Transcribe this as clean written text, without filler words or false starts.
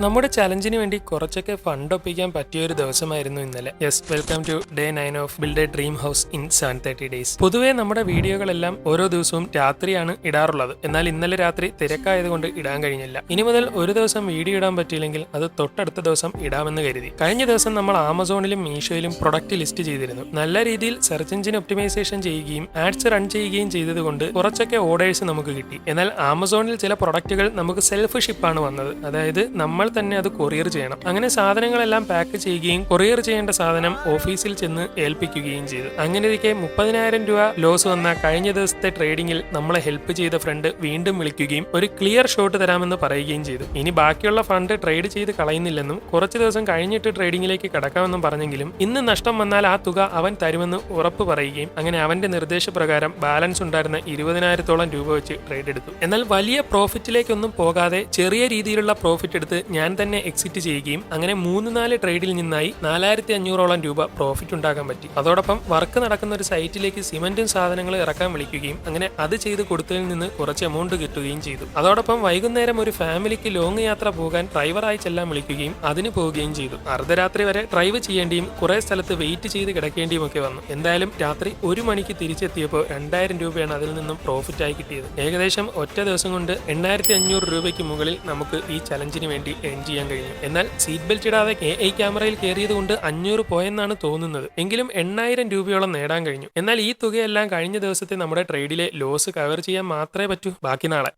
നമ്മുടെ ചലഞ്ചിന് വേണ്ടി കുറച്ചൊക്കെ ഫണ്ട് ഒപ്പിക്കാൻ പറ്റിയ ഒരു ദിവസമായിരുന്നു ഇന്നലെ. Yes, welcome to day 9 of build a dream house in 730 days. പൊതുവേ നമ്മുടെ വീഡിയോകളെല്ലാം ഓരോ ദിവസവും രാത്രിയാണ് ഇടാറുള്ളത്. എന്നാൽ ഇന്നലെ രാത്രി തിരക്കായതുകൊണ്ട് ഇടാൻ കഴിഞ്ഞില്ല. ഇനി മുതൽ ഒരു ദിവസം വീഡിയോ ഇടാൻ പറ്റിയില്ലെങ്കിൽ അത് തൊട്ടടുത്ത ദിവസം ഇടാമെന്ന് കരുതി. കഴിഞ്ഞ ദിവസം നമ്മൾ ആമസോണിലും മീഷോയിലും പ്രൊഡക്റ്റ് ലിസ്റ്റ് ചെയ്തിരുന്നു. നല്ല രീതിയിൽ സെർച്ച് എഞ്ചിൻ ഒപ്റ്റിമൈസേഷൻ ചെയ്യുകയും ആഡ്സ് റൺ ചെയ്യുകയും ചെയ്തതുകൊണ്ട് കുറച്ചൊക്കെ ഓർഡേഴ്സ് നമുക്ക് കിട്ടി. എന്നാൽ ആമസോണിൽ ചില പ്രൊഡക്റ്റുകൾ നമുക്ക് സെൽഫ് ഷിപ്പാണ് വന്നത്. അതായത് നമ്മൾ തന്നെ അത് കൊറിയർ ചെയ്യണം. അങ്ങനെ സാധനങ്ങളെല്ലാം പാക്ക് ചെയ്യുകയും കൊറിയർ ചെയ്യേണ്ട സാധനം ഓഫീസിൽ ചെന്ന് ഏൽപ്പിക്കുകയും ചെയ്തു. അങ്ങനെയിരിക്കെ 30,000 രൂപ ലോസ് വന്ന കഴിഞ്ഞ ദിവസത്തെ ട്രേഡിംഗിൽ നമ്മളെ ഹെൽപ്പ് ചെയ്ത ഫ്രണ്ട് വീണ്ടും വിളിക്കുകയും ഒരു ക്ലിയർ ഷോട്ട് തരാമെന്ന് പറയുകയും ചെയ്തു. ഇനി ബാക്കിയുള്ള ഫണ്ട് ട്രേഡ് ചെയ്ത് കളയുന്നില്ലെന്നും കുറച്ച് ദിവസം കഴിഞ്ഞിട്ട് ട്രേഡിംഗിലേക്ക് കടക്കാമെന്നും പറഞ്ഞെങ്കിലും ഇന്ന് നഷ്ടം വന്നാൽ ആ തുക അവൻ തരുമെന്ന് ഉറപ്പ് പറയുകയും അങ്ങനെ അവന്റെ നിർദ്ദേശപ്രകാരം ബാലൻസ് ഉണ്ടായിരുന്ന 20,000-ഓളം രൂപ വെച്ച് ട്രേഡ് എടുത്തു. എന്നാൽ വലിയ പ്രോഫിറ്റിലേക്കൊന്നും പോകാതെ ചെറിയ രീതിയിലുള്ള പ്രോഫിറ്റ് എടുത്ത് ഞാൻ തന്നെ എക്സിറ്റ് ചെയ്യുകയും അങ്ങനെ 3-4 ട്രേഡിൽ നിന്നായി 4,500-ഓളം രൂപ പ്രോഫിറ്റ് ഉണ്ടാക്കാൻ പറ്റി. അതോടൊപ്പം വർക്ക് നടക്കുന്ന ഒരു സൈറ്റിലേക്ക് സിമന്റും സാധനങ്ങളും ഇറക്കാൻ വിളിക്കുകയും അങ്ങനെ അത് ചെയ്ത് കൊടുത്തതിൽ നിന്ന് കുറച്ച് എമൗണ്ട് കിട്ടുകയും ചെയ്തു. അതോടൊപ്പം വൈകുന്നേരം ഒരു ഫാമിലിക്ക് ലോങ് യാത്ര പോകാൻ ഡ്രൈവറായി ചെല്ലാൻ വിളിക്കുകയും അതിന് പോവുകയും ചെയ്തു. അർദ്ധരാത്രി വരെ ഡ്രൈവ് ചെയ്യേണ്ടിയും കുറെ സ്ഥലത്ത് വെയിറ്റ് ചെയ്ത് കിടക്കേണ്ടിയും ഒക്കെ വന്നു. എന്തായാലും രാത്രി 1 മണിക്ക് തിരിച്ചെത്തിയപ്പോൾ 2,000 രൂപയാണ് അതിൽ നിന്നും പ്രോഫിറ്റ് ആയി കിട്ടിയത്. ഏകദേശം ഒറ്റ ദിവസം കൊണ്ട് 8,500 രൂപയ്ക്ക് മുകളിൽ നമുക്ക് ഈ ചലഞ്ചിന് വേണ്ടി ഏൺ ചെയ്യാൻ കഴിഞ്ഞു. എന്നാൽ സീറ്റ് ബെൽറ്റ് ഇടാതെ AI ക്യാമറയിൽ കയറിയത് കൊണ്ട് 500 പോയെന്നാണ് തോന്നുന്നത്. എങ്കിലും 8,000 രൂപയോളം നേടാൻ കഴിഞ്ഞു. എന്നാൽ ഈ തുകയെല്ലാം കഴിഞ്ഞ ദിവസത്തെ നമ്മുടെ ട്രേഡിലെ ലോസ് കവർ ചെയ്യാൻ മാത്രമേ പറ്റൂ. ബാക്കി നാളെ.